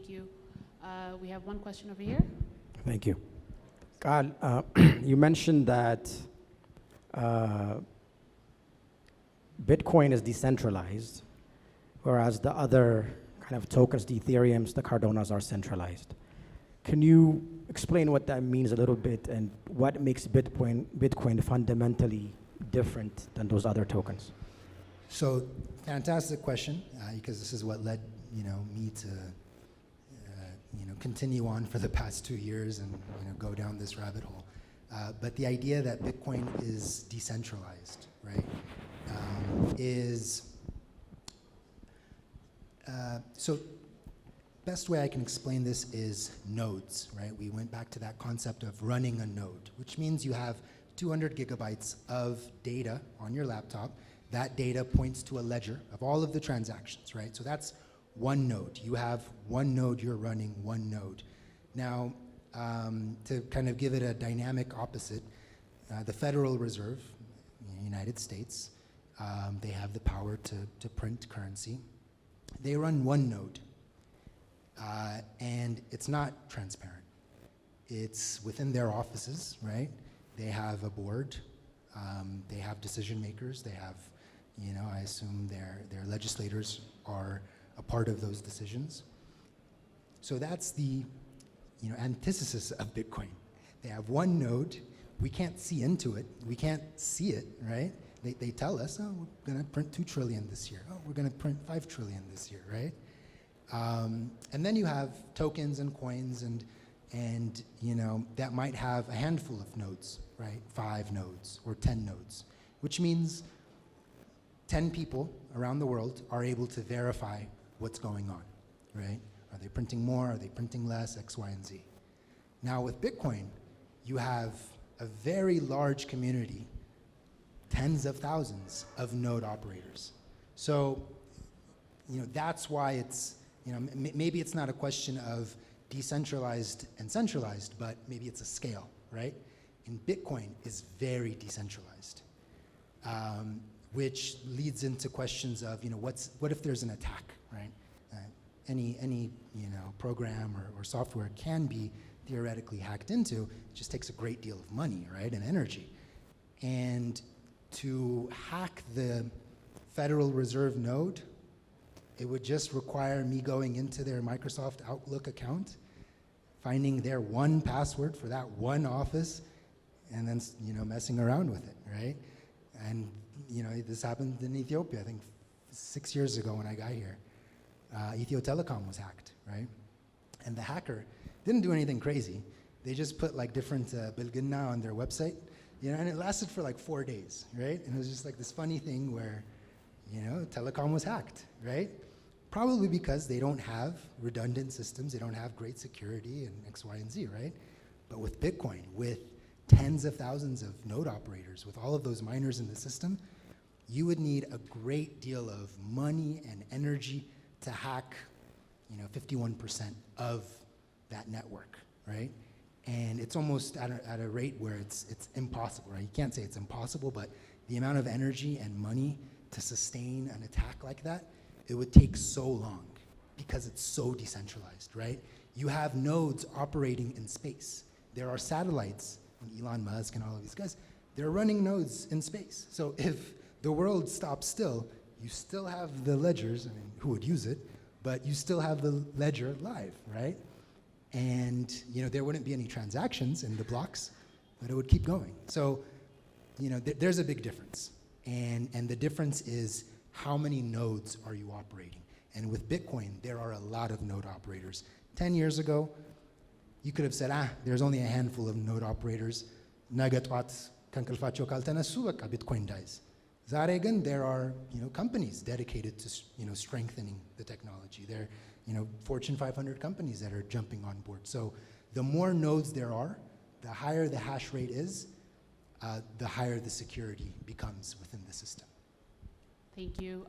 Thank you. We have one question over here. Thank you. Gal, you mentioned that Bitcoin is decentralized, whereas the other kind of tokens, the Ethereums, the Cardonas are centralized. Can you explain what that means a little bit and what makes Bitcoin fundamentally different than those other tokens? So, fantastic question, because this is what led me to continue on for the past 2 years and go down this rabbit hole. But the idea that Bitcoin is decentralized, right, so best way I can explain this is nodes, right? We went back to that concept of running a node, which means you have 200 gigabytes of data on your laptop. That data points to a ledger of all of the transactions, right? So that's one node. You have one node, you're running one node. Now, to kind of give it a dynamic opposite, the Federal Reserve in the United States, they have the power to print currency. They run one node, and it's not transparent. It's within their offices, right? They have a board, they have decision makers, they have, I assume their legislators are a part of those decisions. So that's the antithesis of Bitcoin. They have one node, we can't see into it, we can't see it, right? They tell us, oh, we're gonna print 2 trillion this year, oh, we're gonna print 5 trillion this year, right? And then you have tokens and coins and that might have a handful of nodes, right? 5 nodes or 10 nodes, which means 10 people around the world are able to verify what's going on, right? Are they printing more? Are they printing less? X, Y, and Z. Now with Bitcoin, you have a very large community, tens of thousands of node operators. So, that's why it's, maybe it's not a question of decentralized and centralized, but maybe it's a scale, right? And Bitcoin is very decentralized, which leads into questions of, what if there's an attack, right? Any program or software can be theoretically hacked into. It just takes a great deal of money, right, and energy. And to hack the Federal Reserve node, it would just require me going into their Microsoft Outlook account, finding their one password for that one office, and then messing around with it, right? And this happened in Ethiopia, I think 6 years ago when I got here. Ethio Telecom was hacked, right? And the hacker didn't do anything crazy. They just put like different bilginna on their website, and it lasted for like 4 days, right? And it was just like this funny thing where, Telecom was hacked, right? Probably because they don't have redundant systems, they don't have great security and X, Y, and Z, right? But with Bitcoin, with tens of thousands of node operators, with all of those miners in the system, you would need a great deal of money and energy to hack, 51% of that network, right? And it's almost at a rate where it's impossible, right? You can't say it's impossible, but the amount of energy and money to sustain an attack like that, it would take so long because it's so decentralized, right? You have nodes operating in space. There are satellites, and Elon Musk and all of these guys, they're running nodes in space. So if the world stops still, you still have the ledgers, who would use it, but you still have the ledger live, right? And there wouldn't be any transactions in the blocks, but it would keep going. So there's a big difference. And the difference is how many nodes are you operating? And with Bitcoin, there are a lot of node operators. 10 years ago, you could have said, there's only a handful of node operators. Bitcoin dies. ዛሬ ግን there are companies dedicated to strengthening the technology. There are Fortune 500 companies that are jumping on board. So the more nodes there are, the higher the hash rate is, the higher the security becomes within the system. Thank you.